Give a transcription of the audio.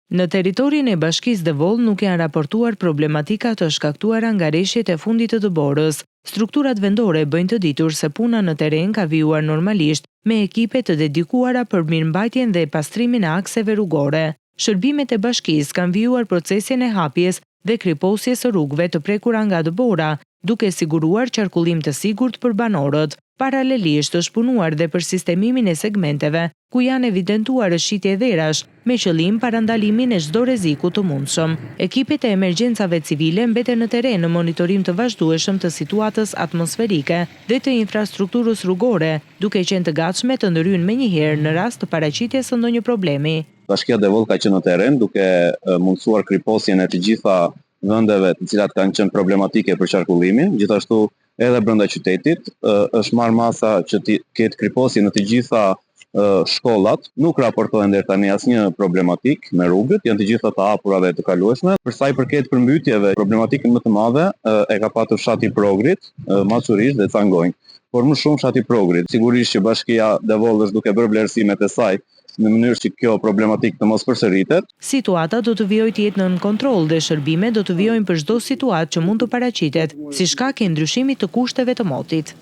Në teritorin e bashkisë Devol nuk janë raportuar problematika të shkaktuara nga reshjet e fundit të borës. Strukturat vendore bëjnë të ditur se puna në teren ka vijuar normalisht me ekipe të dedikuara për mirëmbajtjen dhe pastrimin e akseve rrugore. Shërbimet e bashkisë kanë vijuar procesin e hapjes dhe kriposjes së rrugëve të prekura nga dëbora, duke siguruar qarkullim të sigurt për banorët. Paralelisht është punuar dhe për sistemimin e segmenteve, ku janë evidentuar rrëshqitje dherash, me qëllim parandalimin e çdo rreziku të mundshëm. Ekipet e emergjencave civile mbeten në teren në monitorim të vazhdueshëm të situatës atmosferike dhe të infrastrukturës rrugore, duke qenë të gatshme të ndërhyjnë menjëherë në rast të paraqitjes së ndonjë problemi. Bashkia Devol ka qenë në teren duke mundësuar kriposjen e të gjitha vendeve të cilat kanë qenë problematike për qarkullimin, gjithashtu edhe brenda qytetit është marrë masa që të ketë kriposje në të gjitha shkollat, nuk raportohen deri tani asnjë problematik me rrugët, janë të gjitha të hapura dhe të kalueshme. Për sa i përket përmbytjeve, problematikën më të madhe e ka patur fshati Progrit, Macurish dhe Cangojnë, por më shumë fshati Progrit. Sigurisht që Bashkia Devol është duke bërë vlerësimet e saj në mënyrë që kjo problematik të mos përsëritet. Situata do të vijojë të jetë nën kontroll dhe shërbimet do të vijojnë për çdo situatë që mund të paraqitet, si shkak e ndryshimit të kushteve të motit.